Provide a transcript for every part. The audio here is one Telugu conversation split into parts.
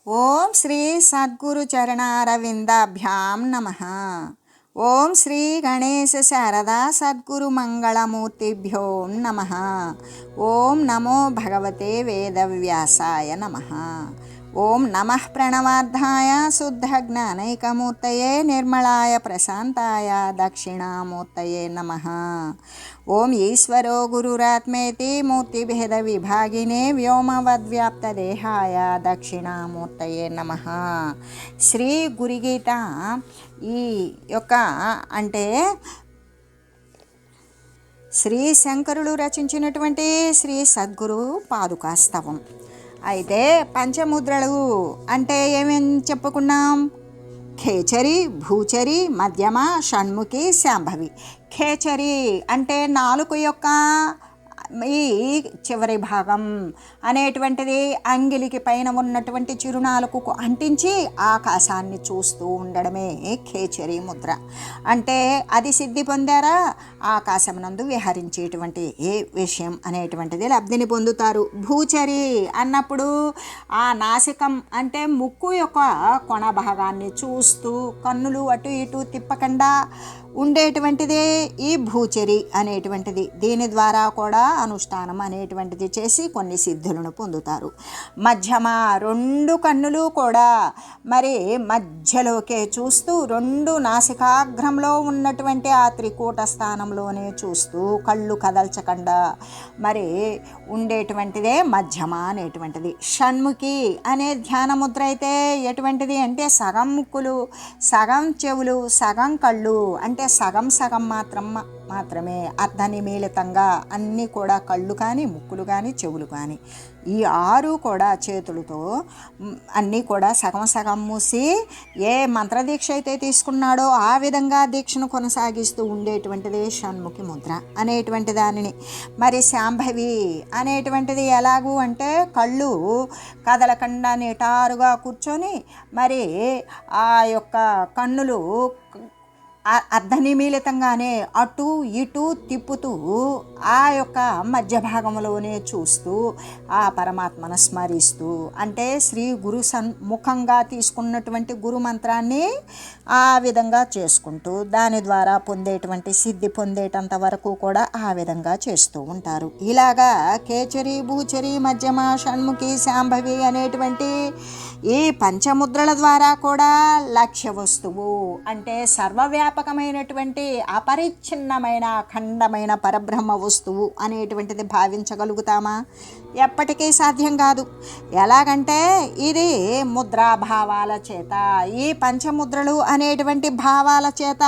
ఓం శ్రీ సద్గురు చరణారవిందాభ్యాం నమః. ఓం శ్రీ గణేశ శారదా సద్గురు మంగళమూర్తిభ్యో నమః. ఓం నమో భగవతే వేదవ్యాసాయ నమః. ఓం నమః ప్రణవార్థాయ శుద్ధ జ్ఞానైకమూర్తయే నిర్మలాయ ప్రశాంతాయ దక్షిణామూర్తయే నమః. ఓం ఈశ్వరో గురురాత్మేతి మూర్తిభేద విభాగినే వ్యోమవద్వ్యాప్తదేహాయ దక్షిణామూర్తయే నమః. శ్రీ గురుగీత ఈ యొక్క అంటే శ్రీ శంకరులు రచించినటువంటి శ్రీ సద్గురు పాదుకాస్తవం. అయితే పంచముద్రలు అంటే ఏమేం చెప్పుకున్నాం? ఖేచరి, భూచరి, మధ్యమ, షణ్ముఖి, శాంభవి. ఖేచరి అంటే నాలుక యొక్క ఈ చివరి భాగం అనేటువంటిది అంగిలికి పైన ఉన్నటువంటి చిరునాలుకకు అంటించి ఆకాశాన్ని చూస్తూ ఉండడమే ఖేచరి ముద్ర. అంటే అది సిద్ధి పొందారా, ఆకాశమునందు విహరించేటువంటి ఏ విషయం అనేటువంటిది లబ్ధిని పొందుతారు. భూచరి అన్నప్పుడు ఆ నాసికం అంటే ముక్కు యొక్క కొన భాగాన్ని చూస్తూ కన్నులు అటు ఇటు తిప్పకుండా ఉండేటువంటిదే ఈ భూచరి అనేటువంటిది. దీని ద్వారా కూడా అనుష్ఠానం అనేటువంటిది చేసి కొన్ని సిద్ధులను పొందుతారు. మధ్యమ రెండు కన్నులు కూడా మరి మధ్యలోకే చూస్తూ రెండు నాసికాగ్రంలో ఉన్నటువంటి ఆ త్రికూట స్థానంలోనే చూస్తూ కళ్ళు కదల్చకుండా మరి ఉండేటువంటిదే మధ్యమ అనేటువంటిది. షణ్ముఖి అనే ధ్యాన ముద్ర అయితే ఎటువంటిది అంటే సగం ముక్కులు, సగం చెవులు, సగం కళ్ళు అంటే సగం సగం మాత్రమే అర్ధనిమీలితంగా అన్నీ కూడా కళ్ళు కానీ, ముక్కులు కానీ, చెవులు కానీ ఈ 6 కూడా చేతులతో అన్నీ కూడా సగం సగం మూసి ఏ మంత్రదీక్ష అయితే తీసుకున్నాడో ఆ విధంగా దీక్షను కొనసాగిస్తూ ఉండేటువంటిది షణ్ముఖి ముద్ర అనేటువంటి దానిని. మరి శాంభవి అనేటువంటిది ఎలాగూ అంటే కళ్ళు కదలకుండా నిటారుగా కూర్చొని మరి ఆ యొక్క కన్నులు అర్ధనిమీలితంగానే అటు ఇటు తిప్పుతూ ఆ యొక్క మధ్య భాగంలోనే చూస్తూ ఆ పరమాత్మను స్మరిస్తూ అంటే శ్రీ గురు సన్ముఖంగా తీసుకున్నటువంటి గురు మంత్రాన్ని ఆ విధంగా చేసుకుంటూ దాని ద్వారా పొందేటువంటి సిద్ధి పొందేటంత వరకు కూడా ఆ విధంగా చేస్తూ ఉంటారు. ఇలాగా కేచరి, భూచరి, మధ్యమ, షణ్ముఖి, శాంభవి అనేటువంటి ఈ పంచముద్రల ద్వారా కూడా లక్ష్య వస్తువు అంటే సర్వవ్యాపకమైనటువంటి అపరిచ్ఛిన్నమైన అఖండమైన పరబ్రహ్మ వస్తువు అనేటువంటిది భావించగలుగుతామా? ఎప్పటికీ సాధ్యం కాదు. ఎలాగంటే ఇది ముద్రాభావాల చేత, ఈ పంచముద్రలు అనేటువంటి భావాల చేత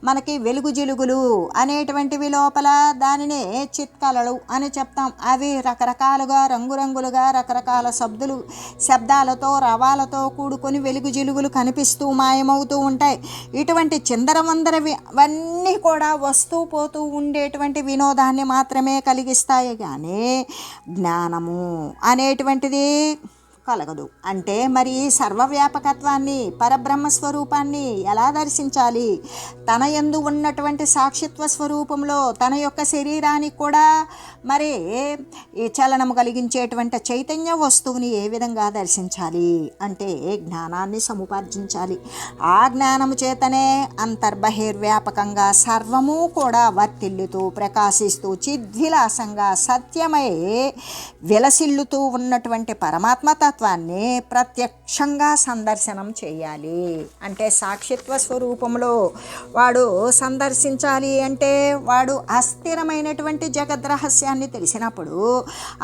మనకి వెలుగు జిలుగులు అనేటువంటివి లోపల దానినే చిత్కళలు అని చెప్తాం. అవి రకరకాలుగా రంగురంగులుగా రకరకాల శబ్దాలతో రవాలతో కూడుకొని వెలుగు జిలుగులు కనిపిస్తూ మాయమవుతూ ఉంటాయి. ఇటువంటి చిందరవందరవన్నీ కూడా వస్తూ పోతూ ఉండేటువంటి వినోదాన్ని మాత్రమే కలిగిస్తాయి కానీ జ్ఞానము అనేటువంటిది కలగదు. అంటే మరి సర్వవ్యాపకత్వాన్ని, పరబ్రహ్మ స్వరూపాన్ని ఎలా దర్శించాలి? తన యందు ఉన్నటువంటి సాక్షిత్వ స్వరూపంలో తన యొక్క శరీరానికి కూడా మరి ఈ చలనము కలిగించేటువంటి చైతన్య వస్తువుని ఏ విధంగా దర్శించాలి అంటే జ్ఞానాన్ని సముపార్జించాలి. ఆ జ్ఞానము చేతనే అంతర్బహిర్వ్యాపకంగా సర్వము కూడా వర్తిల్లుతూ ప్రకాశిస్తూ చిద్విలాసంగా సత్యమై విలసిల్లుతూ ఉన్నటువంటి పరమాత్మ తత్వాన్ని ప్రత్యక్షంగా సందర్శనం చేయాలి. అంటే సాక్షిత్వ స్వరూపంలో వాడు సందర్శించాలి అంటే వాడు అస్థిరమైనటువంటి జగద్రహస్యాన్ని తెలిసినప్పుడు,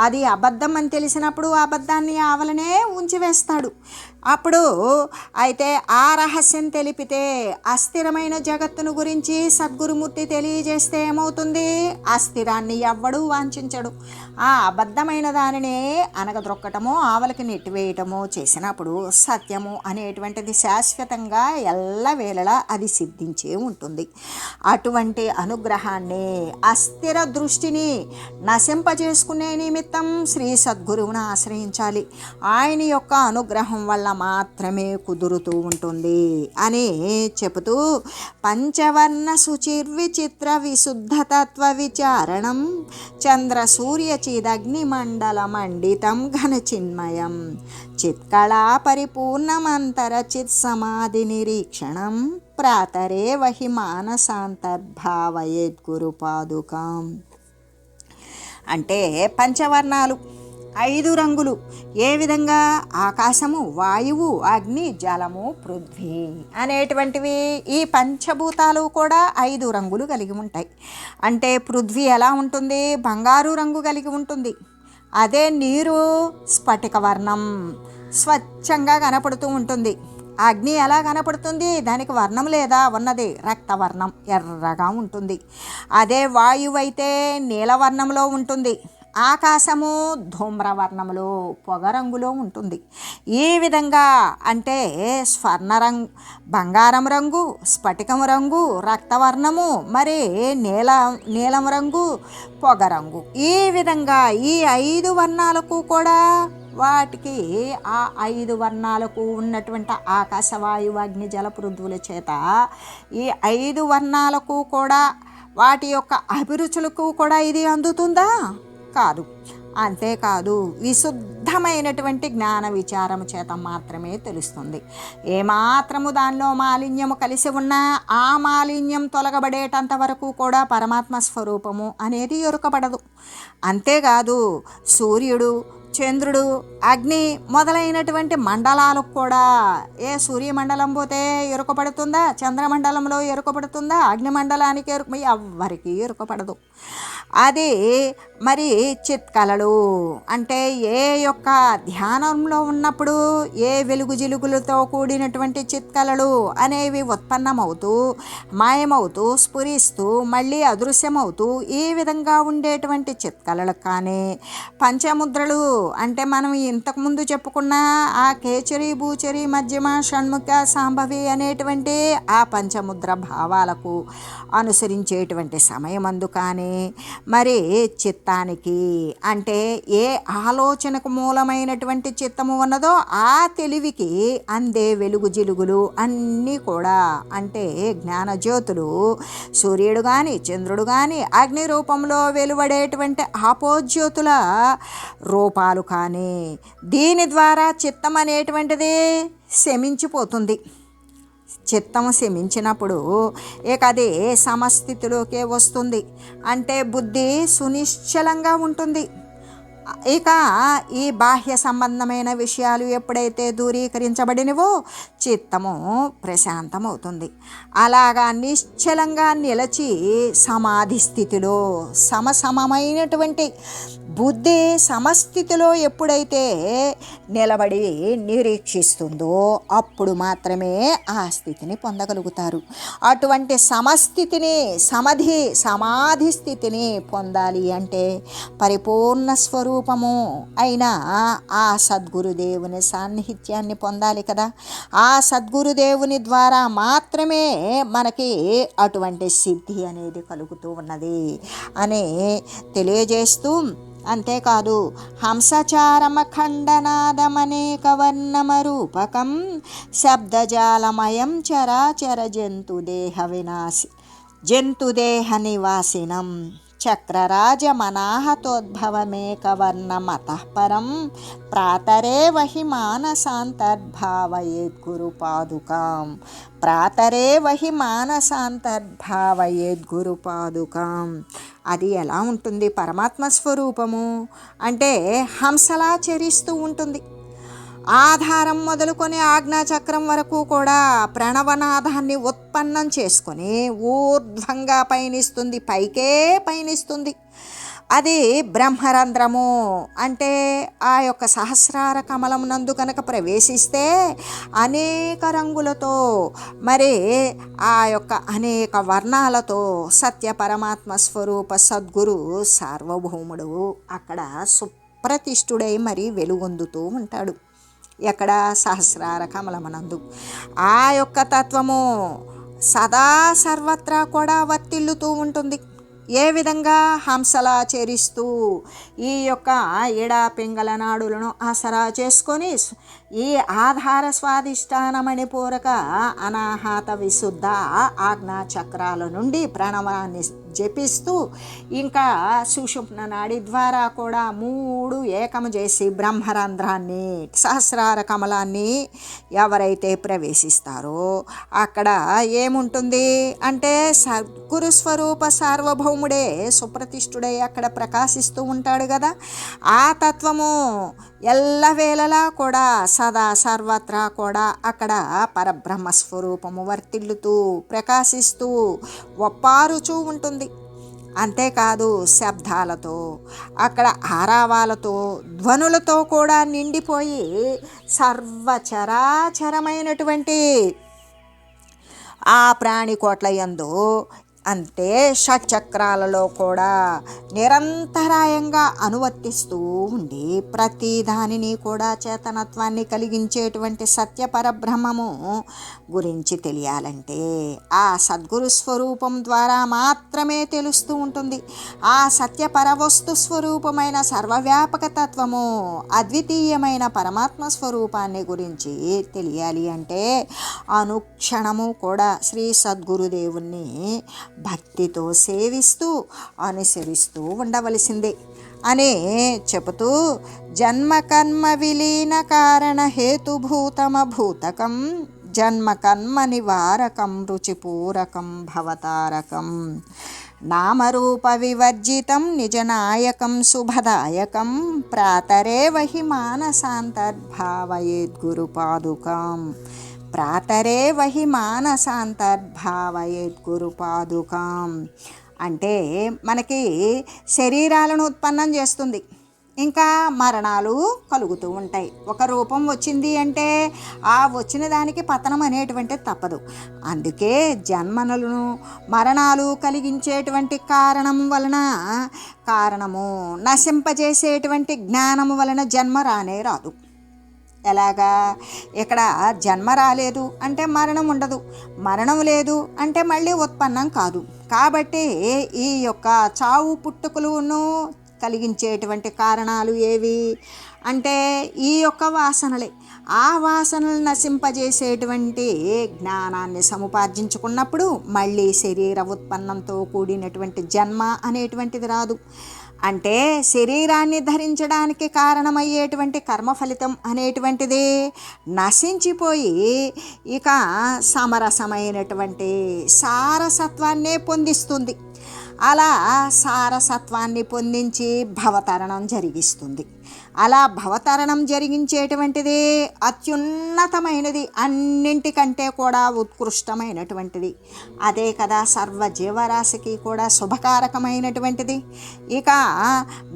అది అబద్ధం అని తెలిసినప్పుడు అబద్ధాన్ని ఆవలనే ఉంచివేస్తాడు. అప్పుడు అయితే ఆ రహస్యం తెలిపితే అస్థిరమైన జగత్తును గురించి సద్గురుమూర్తి తెలియజేస్తే ఏమవుతుంది? అస్థిరాన్ని ఎవ్వడూ వాంఛించడు. ఆ అబద్ధమైన దానినే అనగద్రొక్కటమో ఆవలకి నెట్టివేయటమో చేసినప్పుడు సత్యము అనేటువంటిది శాశ్వతంగా ఎల్లవేళలా అది సిద్ధించే ఉంటుంది. అటువంటి అనుగ్రహాన్ని, అస్థిర దృష్టిని నశింపజేసుకునే నిమిత్తం శ్రీ సద్గురువును ఆశ్రయించాలి. ఆయన యొక్క అనుగ్రహం వల్ల మాత్రమే కుదురుతూ ఉంటుంది అని చెబుతూ పంచవర్ణ శుచిర్విచిత్ర విశుద్ధతత్వ విచారణం చంద్ర సూర్య చిదగ్నిమండల మండితం ఘనచిన్మయం చిత్కళా పరిపూర్ణమంతర చిత్ సమాధి నిరీక్షణం ప్రాతరే వహి మానసాంతర్భావయేత్ గురు పాదుకాం. అంటే పంచవర్ణాలు 5 రంగులు ఏ విధంగా ఆకాశము, వాయువు, అగ్ని, జలము, పృథ్వీ అనేటువంటివి ఈ పంచభూతాలు కూడా 5 రంగులు కలిగి ఉంటాయి. అంటే పృథ్వీ ఎలా ఉంటుంది? బంగారు రంగు కలిగి ఉంటుంది. అదే నీరు స్ఫటిక వర్ణం స్వచ్ఛంగా కనపడుతూ ఉంటుంది. అగ్ని ఎలా కనపడుతుంది? దానికి వర్ణం లేదా, ఉన్నది రక్తవర్ణం ఎర్రగా ఉంటుంది. అదే వాయువు అయితే నీలవర్ణంలో ఉంటుంది. ఆకాశము ధూమ్రవర్ణంలో పొగరంగులో ఉంటుంది. ఈ విధంగా అంటే బంగారం రంగు, స్ఫటికం రంగు, రక్తవర్ణము, మరి నీలం రంగు, పొగరంగు. ఈ విధంగా ఈ 5 వర్ణాలకు కూడా వాటికి ఆ 5 వర్ణాలకు ఉన్నటువంటి ఆకాశ, వాయువు, అగ్ని, జల, పృథ్వుల చేత ఈ 5 వర్ణాలకు కూడా వాటి యొక్క అభిరుచులకు కూడా ఇది అందుతుందా? కాదు. అంతేకాదు, విశుద్ధమైనటువంటి జ్ఞాన విచారము చేత మాత్రమే తెలుస్తుంది. ఏమాత్రము దానిలో మాలిన్యము కలిసి ఉన్నా ఆ మాలిన్యం తొలగబడేటంత వరకు కూడా పరమాత్మ స్వరూపము అనేది ఎరుకబడదు. అంతేకాదు, సూర్యుడు, చంద్రుడు, అగ్ని మొదలైనటువంటి మండలాలకు కూడా సూర్యమండలం పోతే ఎరుకపడుతుందా? చంద్రమండలంలో ఎరుకపడుతుందా? అగ్నిమండలానికి ఎవ్వరికీ ఎరుకపడదు. అది మరి చిత్కళలు అంటే ఏ యొక్క ధ్యానంలో ఉన్నప్పుడు ఏ వెలుగు జిలుగులతో కూడినటువంటి చిత్కళలు అనేవి ఉత్పన్నమవుతూ మాయమవుతూ స్ఫురిస్తూ మళ్ళీ అదృశ్యమవుతూ ఈ విధంగా ఉండేటువంటి చిత్కళలకు కానీ పంచముద్రలు అంటే మనం ఇంతకుముందు చెప్పుకున్న ఆ కేచరి, భూచరి, మధ్యమ, షణ్ముఖ, సాంభవి అనేటువంటి ఆ పంచముద్ర భావాలకు అనుసరించేటువంటి సమయమందు కానీ మరి చిత్తానికి అంటే ఏ ఆలోచనకు మూలమైనటువంటి చిత్తము ఉన్నదో ఆ తెలివికి అందే వెలుగు జిలుగులు అన్నీ కూడా అంటే జ్ఞానజ్యోతులు సూర్యుడు కానీ చంద్రుడు కానీ అగ్ని రూపంలో వెలువడేటువంటి ఆపోజ్యోతుల రూపాలు కానీ దీని ద్వారా చిత్తం అనేటువంటిది శమించిపోతుంది. చిత్తము శమించినప్పుడు ఇక అది సమస్థితిలోకే వస్తుంది. అంటే బుద్ధి సునిశ్చలంగా ఉంటుంది. ఇక ఈ బాహ్య సంబంధమైన విషయాలు ఎప్పుడైతే దూరీకరించబడినవో చిత్తము ప్రశాంతమవుతుంది. అలాగా నిశ్చలంగా నిలిచి సమాధి స్థితిలో సమమైనటువంటి బుద్ధి సమస్థితిలో ఎప్పుడైతే నిలబడి నిరీక్షిస్తుందో అప్పుడు మాత్రమే ఆ స్థితిని పొందగలుగుతారు. అటువంటి సమస్థితిని సమాధి స్థితిని పొందాలి అంటే పరిపూర్ణ స్వరూపము అయిన ఆ సద్గురుదేవుని సాన్నిహిత్యాన్ని పొందాలి కదా. ఆ సద్గురుదేవుని ద్వారా మాత్రమే మనకి అటువంటి సిద్ధి అనేది కలుగుతూ ఉన్నది అని తెలియజేస్తూ, అంతేకాదు హంసచారమఖండనాదమనేక వర్ణమరూపకం శబ్దజాలమయం చరాచర జంతుదేహ నివాసినం చక్రరాజమనాహతోద్భవమేకవర్ణమతః పరం ప్రాతరే వహి మానసాంతర్భావయేత్ గురు పాదుకాం. ప్రాతరే వహి మానసాంతర్భావయేత్ గురు పాదుకాం. అది ఎలా ఉంటుంది? పరమాత్మ స్వరూపము అంటే హంసలా చరిస్తూ ఉంటుంది. ఆధారం మొదలుకొని ఆజ్ఞాచక్రం వరకు కూడా ప్రణవనాదాన్ని ఉత్పన్నం చేసుకొని ఊర్ధ్వంగా పయనిస్తుంది, పైకే పయనిస్తుంది. అది బ్రహ్మరంధ్రము అంటే ఆ యొక్క సహస్రార కమలం నందు కనుక ప్రవేశిస్తే అనేక రంగులతో మరి ఆ యొక్క అనేక వర్ణాలతో సత్య పరమాత్మ స్వరూప సద్గురు సార్వభౌముడు అక్కడ సుప్రతిష్ఠుడై మరి వెలుగొందుతూ ఉంటాడు. ఎక్కడ? సహస్రార కమలమనందు. ఆ యొక్క తత్వము సదా సర్వత్రా కూడా వర్తిల్లుతూ ఉంటుంది. ఏ విధంగా హంసలా చేరిస్తూ ఈ యొక్క ఎడా పింగళ నాడులను ఆసరా చేసుకొని ఈ ఆధార స్వాధిష్టానమణి పూరక అనాహత విశుద్ధ ఆజ్ఞా చక్రాల నుండి ప్రణవాన్ని జపిస్తూ ఇంకా సుషుమ్న నాడి ద్వారా కూడా 3 ఏకము చేసి బ్రహ్మరంధ్రాన్ని సహస్రార కమలాన్ని ఎవరైతే ప్రవేశిస్తారో అక్కడ ఏముంటుంది అంటే సద్గురు స్వరూప సార్వభౌముడే సుప్రతిష్ఠుడై అక్కడ ప్రకాశిస్తూ ఉంటాడు కదా. ఆ తత్వము ఎల్లవేళలా కూడా సదా సర్వత్రా కూడా అక్కడ పరబ్రహ్మ స్వరూపము వర్తిల్లుతూ ప్రకాశిస్తూ ఒప్పారుచూ ఉంటుంది. అంతేకాదు శబ్దాలతో అక్కడ ఆరావాలతో ధ్వనులతో కూడా నిండిపోయి సర్వచరాచరమైనటువంటి ఆ ప్రాణికోట్ల యందు అంటే షట్చక్రాలలో కూడా నిరంతరాయంగా అనువర్తిస్తూ ఉండి ప్రతి దానిని కూడా చేతనత్వాన్ని కలిగించేటువంటి సత్య పరబ్రహ్మము గురించి తెలియాలంటే ఆ సద్గురు స్వరూపం ద్వారా మాత్రమే తెలుస్తూ ఉంటుంది. ఆ సత్య పరవస్తు స్వరూపమైన సర్వవ్యాపక తత్వము అద్వితీయమైన పరమాత్మ స్వరూపాన్ని గురించి తెలియాలి అంటే అనుక్షణము కూడా శ్రీ సద్గురుదేవుణ్ణి భక్తితో సేవిస్తూ అనుసరిస్తూ ఉండవలసిందే అని చెబుతూ జన్మకర్మ విలీన కారణ హేతుభూతమభూతకం జన్మకర్మ నివారకం రుచిపూరకం భవతారకం నామరూప వివర్జితం నిజనాయకం శుభదాయకం ప్రాతరేవ హి మానసాంతర్భావయేద్గురుపాదుకాం ప్రాతరేవ హి మానసాంతర్భావయేద్గురుపాదుకాం అంటే మనకి శరీరాలను ఉత్పన్నం చేస్తుంది, ఇంకా మరణాలు కలుగుతూ ఉంటాయి. ఒక రూపం వచ్చింది అంటే ఆ వచ్చిన దానికి పతనం అనేటువంటిది తప్పదు. అందుకే జన్మలను మరణాలు కలిగించేటువంటి కారణము నశింపజేసేటువంటి జ్ఞానము వలన జన్మ రానే రాదు. ఎలాగా? ఇక్కడ జన్మ రాలేదు అంటే మరణం ఉండదు, మరణం లేదు అంటే మళ్ళీ ఉత్పన్నం కాదు. కాబట్టి ఈ యొక్క చావు పుట్టుకలను కలిగించేటువంటి కారణాలు ఏవి అంటే ఈ యొక్క వాసనలే. ఆ వాసనలు నశింపజేసేటువంటి జ్ఞానాన్ని సముపార్జించుకున్నప్పుడు మళ్ళీ శరీర ఉత్పన్నంతో కూడినటువంటి జన్మ అనేటువంటిది రాదు. అంటే శరీరాన్ని ధరించడానికి కారణమయ్యేటువంటి కర్మ ఫలితం అనేటువంటిది నశించిపోయి ఇక సమరసమైనటువంటి సారసత్వాన్నే పొందిస్తుంది. అలా సారసత్వాన్ని పొందించి భవతరణం జరిగిస్తుంది. అలా భవతరణం జరిగించేటువంటిది అత్యున్నతమైనది, అన్నింటికంటే కూడా ఉత్కృష్టమైనటువంటిది. అదే కదా సర్వజీవరాశికి కూడా శుభకారకమైనటువంటిది. ఇక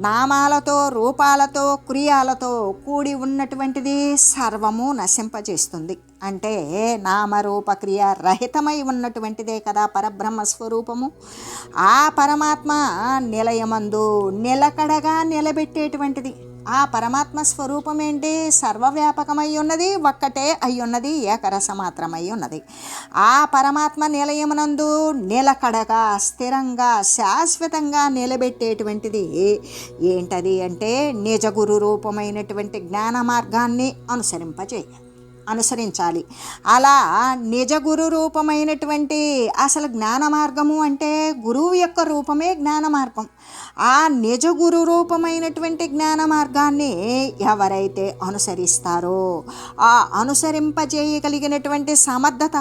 నామాలతో రూపాలతో క్రియాలతో కూడి ఉన్నటువంటిది సర్వము నశింపజేస్తుంది. అంటే నామరూప క్రియ రహితమై ఉన్నటువంటిదే కదా పరబ్రహ్మ స్వరూపము. ఆ పరమాత్మ నిలయమందు నిలకడగా నిలబెట్టేటువంటిది. ఆ పరమాత్మ స్వరూపం ఏంటి? సర్వవ్యాపకమై ఉన్నది, ఒక్కటే అయ్యున్నది, ఏకరస మాత్రమై ఉన్నది. ఆ పరమాత్మ నిలయమునందు నిలకడగా స్థిరంగా శాశ్వతంగా నిలబెట్టేటువంటిది ఏంటది అంటే నిజ గురు రూపమైనటువంటి జ్ఞాన మార్గాన్ని అనుసరించాలి. అలా నిజ గురు రూపమైనటువంటి అసలు జ్ఞాన మార్గము అంటే గురువు యొక్క రూపమే జ్ఞాన మార్గం. ఆ నిజ గురు రూపమైనటువంటి జ్ఞాన మార్గాన్ని ఎవరైతే అనుసరిస్తారో ఆ అనుసరింపజేయగలిగినటువంటి సమర్థత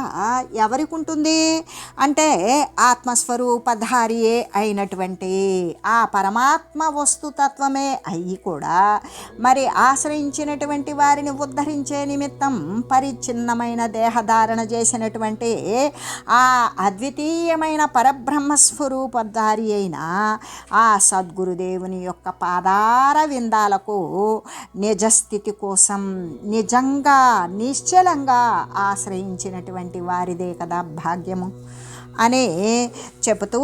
ఎవరికి ఉంటుంది అంటే ఆత్మస్వరూపధారియే అయినటువంటి ఆ పరమాత్మ వస్తుతత్వమే అయ్యి కూడా మరి ఆశ్రయించినటువంటి వారిని ఉద్ధరించే నిమిత్తం పరిచ్ఛిన్నమైన దేహధారణ చేసినటువంటి ఆ అద్వితీయమైన పరబ్రహ్మ స్వరూపధారి అయిన ఆ సద్గురుదేవుని యొక్క పాదార విందాలకు నిజస్థితి కోసం నిజంగా నిశ్చలంగా ఆశ్రయించినటువంటి వారిదే కదా భాగ్యము అని చెబుతూ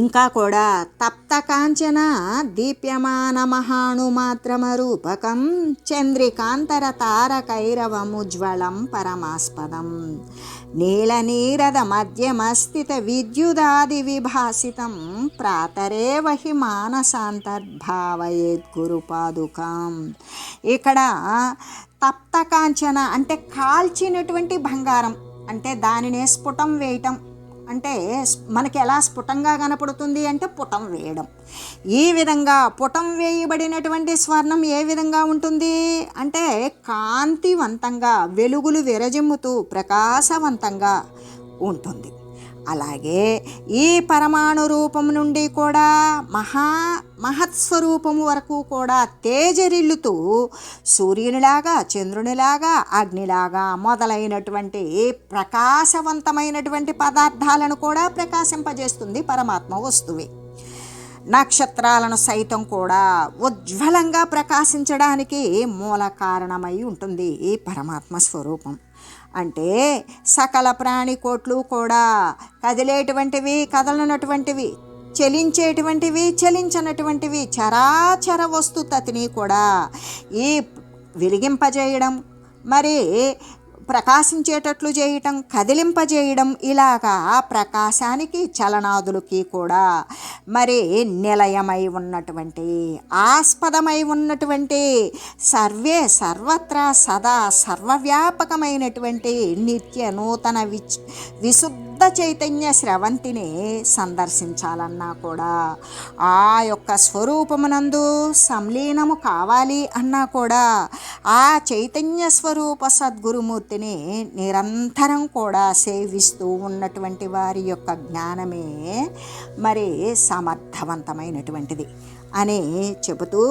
ఇంకా కూడా తప్త కాంచన దీప్యమాన మహాణుమాత్రమరూపకం చంద్రికాంతర తారకైరవముజ్వలం పరమాస్పదం నీలనీరద మధ్యమస్థిత విద్యుదాది విభాసితం ప్రాతరేవ హి మానసాంతర్భావయేత్ గురుపాదుకాం. ఇక్కడ తప్తకాంచన అంటే కాల్చినటువంటి బంగారం, అంటే దానినే స్ఫుటం వేయటం. అంటే మనకి ఎలా స్ఫుటంగా కనపడుతుంది అంటే పుటం వేయడం. ఈ విధంగా పుటం వేయబడినటువంటి స్వర్ణం ఏ విధంగా ఉంటుంది అంటే కాంతివంతంగా, వెలుగులు విరజిమ్ముతూ ప్రకాశవంతంగా ఉంటుంది. అలాగే ఈ పరమాణు రూపం నుండి కూడా మహత్స్వరూపము వరకు కూడా తేజరిల్లుతూ సూర్యునిలాగా, చంద్రునిలాగా, అగ్నిలాగా మొదలైనటువంటి ప్రకాశవంతమైనటువంటి పదార్థాలను కూడా ప్రకాశింపజేస్తుంది పరమాత్మ వస్తువే. నక్షత్రాలను సైతం కూడా ఉజ్వలంగా ప్రకాశించడానికి మూల కారణమై ఉంటుంది ఈ పరమాత్మ స్వరూపం. అంటే సకల ప్రాణికోట్లు కూడా కదిలేటువంటివి, కదలనటువంటివి, చలించేటువంటివి, చలించనటువంటివి చరాచర వస్తుతని కూడా ఈ వెలిగింపజేయడం, మరి ప్రకాశించేటట్లు చేయటం, కదిలింపజేయడం, ఇలాగా ప్రకాశానికి చలనాదులకి కూడా మరి నిలయమై ఉన్నటువంటి, ఆస్పదమై ఉన్నటువంటి, సర్వత్రా సదా సర్వవ్యాపకమైనటువంటి నిత్య నూతన విశుద్ధ చైతన్య స్రవంతిని సందర్శించాలన్నా కూడా, ఆ యొక్క స్వరూపమునందు సంలీనము కావాలి అన్నా కూడా ఆ చైతన్య స్వరూప సద్గురుమూర్తిని నిరంతరం కూడా సేవిస్తూ ఉన్నటువంటి వారి యొక్క జ్ఞానమే మరి సమర్థవంతమైనటువంటిది అని చెబుతూ,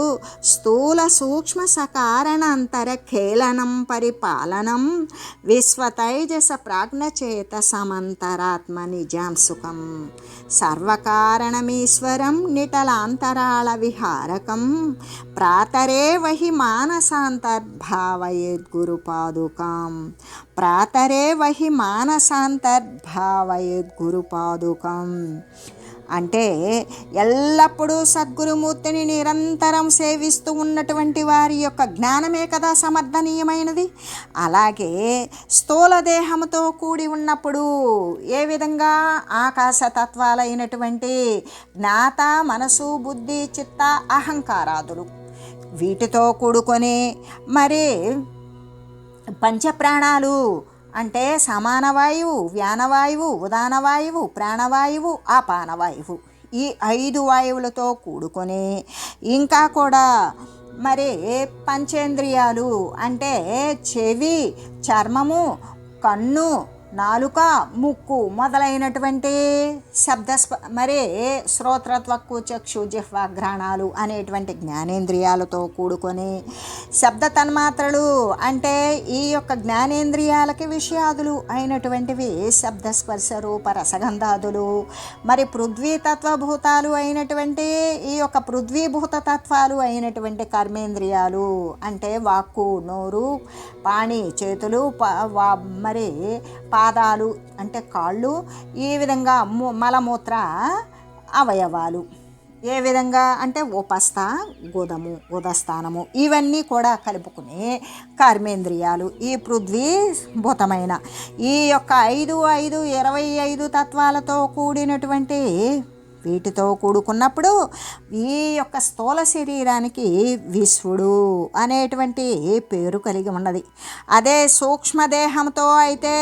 స్థూల సూక్ష్మ సకారణాంతర ఖేళనం పరిపాలనం విశ్వతైజస ప్రాజ్ఞచేత సమంతరాత్మ నిజాం సుఖం సర్వకారణమీశ్వరం నిటలాంతరాళ విహారకం ప్రాతరేవ హి మానసాంతర్భావయేత్ గురుపాదుకాం. ప్రాతరేవ హి మానసాంతర్భావయేత్ గురుపాదుకాం అంటే ఎల్లప్పుడూ సద్గురుమూర్తిని నిరంతరం సేవిస్తూ ఉన్నటువంటి వారి యొక్క జ్ఞానమే కదా సమర్థనీయమైనది. అలాగే స్థూల దేహంతో కూడి ఉన్నప్పుడు ఏ విధంగా ఆకాశతత్వాలైనటువంటి జ్ఞాత, మనసు, బుద్ధి, చిత్త, అహంకారాదులు వీటితో కూడుకొని మరి పంచప్రాణాలు అంటే సమానవాయువు, వ్యానవాయువు, ఉదానవాయువు, ప్రాణవాయువు, అపానవాయువు, ఈ 5 వాయువులతో కూడుకొని ఇంకా కూడా మరి పంచేంద్రియాలు అంటే చెవి, చర్మము, కన్ను, నాలుక, ముక్కు మొదలైనటువంటి మరి శ్రోత్రత్వక్కు, చక్షు, జిహ్వ, ఘ్రాణాలు అనేటువంటి జ్ఞానేంద్రియాలతో కూడుకొని శబ్ద తన్మాత్రలు అంటే ఈ యొక్క జ్ఞానేంద్రియాలకి విషయాదులు అయినటువంటివి శబ్దస్పర్శ రూప రసగంధాదులు, మరి పృథ్వీతత్వభూతాలు అయినటువంటి ఈ యొక్క పృథ్వీభూత తత్వాలు అయినటువంటి కర్మేంద్రియాలు అంటే వాక్కు, నోరు, పాణి, చేతులు, మరి పాదాలు అంటే కాళ్ళు, ఈ విధంగా మలమూత్ర అవయవాలు ఏ విధంగా అంటే ఉపస్థ, గుదము, ఉదస్థానము ఇవన్నీ కూడా కలుపుకుని కర్మేంద్రియాలు ఈ పృథ్వీభూతమైన ఈ యొక్క 25 తత్వాలతో కూడినటువంటి వీటితో కూడుకున్నప్పుడు ఈ యొక్క స్థూల శరీరానికి విశ్వడు అనేటువంటి పేరు కలిగి ఉన్నది. అదే సూక్ష్మదేహంతో అయితే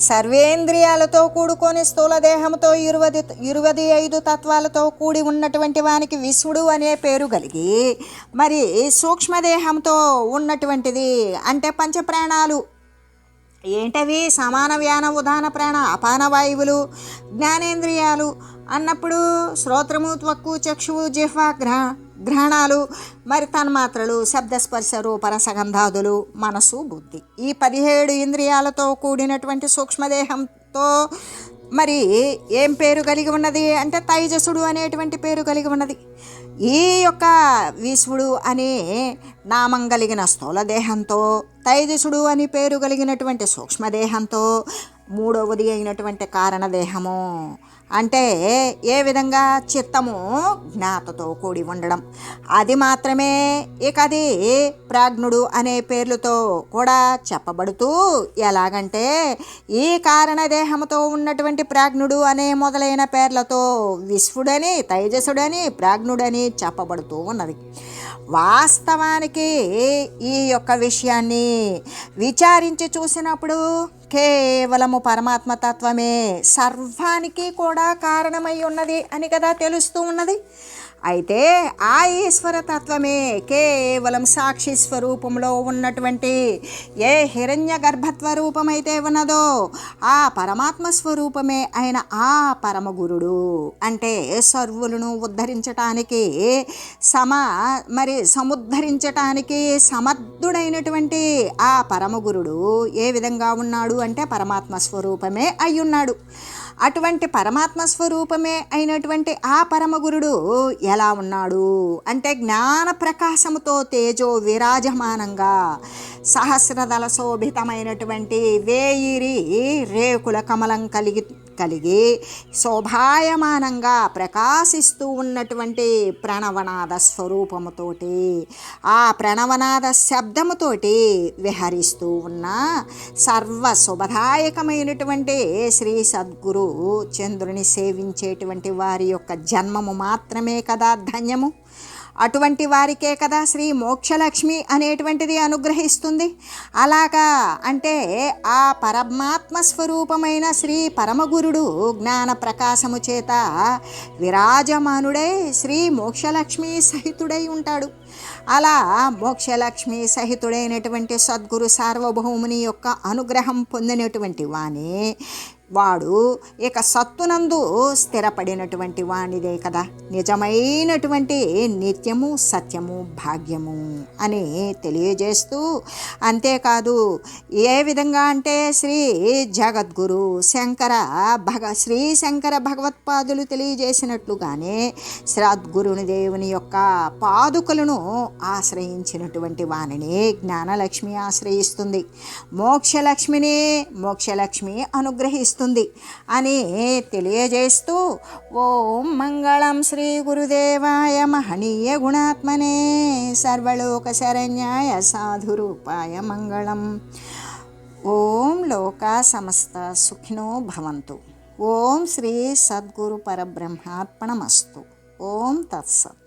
సర్వేంద్రియాలతో కూడుకొని స్థూల దేహంతో 25 తత్వాలతో కూడి ఉన్నటువంటి వానికి విశ్వడు అనే పేరు కలిగి, మరి సూక్ష్మదేహంతో ఉన్నటువంటిది అంటే పంచప్రాణాలు ఏంటవి సమాన, వ్యాన, ఉదాన, ప్రాణ, అపాన వాయువులు, జ్ఞానేంద్రియాలు అన్నప్పుడు శ్రోత్రము, త్వక్కు, చక్షువు, జిహ్వ, ఘ్రాణాలు, మరి తన్మాత్రలు, శబ్దస్పర్శ రూప రసగంధాదులు, మనసు, బుద్ధి, ఈ 17 ఇంద్రియాలతో కూడినటువంటి సూక్ష్మదేహంతో మరి ఏం పేరు కలిగి ఉన్నది అంటే తైజసుడు అనేటువంటి పేరు కలిగి ఉన్నది. ఈ యొక్క విశ్వడు అనే నామం కలిగిన స్థూల దేహంతో, తైజసుడు అని పేరు కలిగినటువంటి సూక్ష్మదేహంతో మూడవది అయినటువంటి కారణదేహము అంటే ఏ విధంగా చిత్తము జ్ఞాతతో కూడి ఉండడం, అది మాత్రమే. ఇక అది ప్రాజ్ఞుడు అనే పేర్లతో కూడా చెప్పబడుతూ ఎలాగంటే ఈ కారణదేహముతో ఉన్నటువంటి ప్రాజ్ఞుడు అనే మొదలైన పేర్లతో విశ్వడని, తైజసుడని, ప్రాజ్ఞుడని చెప్పబడుతూ ఉన్నది. వాస్తవానికి ఈ యొక్క విషయాన్ని విచారించి చూసినప్పుడు కేవలము పరమాత్మతత్వమే సర్వానికి కూడా కారణమై ఉన్నది అని కదా తెలుస్తూ ఉన్నది. అయితే ఆ ఈశ్వర తత్వమే కేవలం సాక్షి స్వరూపంలో ఉన్నటువంటి ఏ హిరణ్య గర్భత్వ రూపమైతే ఉన్నదో ఆ పరమాత్మ స్వరూపమే అయిన ఆ పరమగురుడు అంటే సర్వులను ఉద్ధరించటానికి సముద్ధరించటానికి సమర్థుడైనటువంటి ఆ పరమగురుడు ఏ విధంగా ఉన్నాడు అంటే పరమాత్మ స్వరూపమే అయ్యున్నాడు. అటువంటి పరమాత్మ స్వరూపమే అయినటువంటి ఆ పరమగురుడు ఎలా ఉన్నాడు అంటే జ్ఞాన ప్రకాశముతో తేజో విరాజమానంగా సహస్రదళ శోభితమైనటువంటి వేయిరి రేకుల కమలం కలిగి శోభాయమానంగా ప్రకాశిస్తూ ఉన్నటువంటి ప్రణవనాద స్వరూపముతోటి ఆ ప్రణవనాద శబ్దముతోటి విహరిస్తూ ఉన్న సర్వ శుభదాయకమైనటువంటి శ్రీ సద్గురు చంద్రుని సేవించేటువంటి వారి యొక్క జన్మము మాత్రమే కదా ధన్యము. అటువంటి వారికే కదా శ్రీ మోక్షలక్ష్మి అనేటువంటిది అనుగ్రహిస్తుంది. అలాగా అంటే ఆ పరమాత్మ స్వరూపమైన శ్రీ పరమగురుడు జ్ఞాన ప్రకాశము చేత విరాజమానుడై శ్రీ మోక్షలక్ష్మి సహితుడై ఉంటాడు. అలా మోక్షలక్ష్మి సహితుడైనటువంటి సద్గురు సార్వభౌముని యొక్క అనుగ్రహం పొందినటువంటి వాడు ఇక సత్తునందు స్థిరపడినటువంటి వానిదే కదా నిజమైనటువంటి నిత్యము సత్యము భాగ్యము అని తెలియజేస్తూ, అంతేకాదు ఏ విధంగా అంటే శ్రీ జగద్గురు శ్రీ శంకర భగవత్పాదులు తెలియజేసినట్లుగానే సద్గురుని దేవుని యొక్క పాదుకలను ఆశ్రయించినటువంటి వానిని జ్ఞానలక్ష్మి ఆశ్రయిస్తుంది. మోక్షలక్ష్మి అనుగ్రహిస్తుంది అని తెలియజేస్తూ ఓం మంగళం శ్రీ గురుదేవాయ మహనీయ గుణాత్మనే సర్వలోక శరణ్యాయ సాధురూపాయ మంగళం. ఓం లోకా సమస్త సుఖినో భవంతు. ఓం శ్రీ సద్గురు పరబ్రహ్మార్పణమస్తు. ఓం తత్సత్.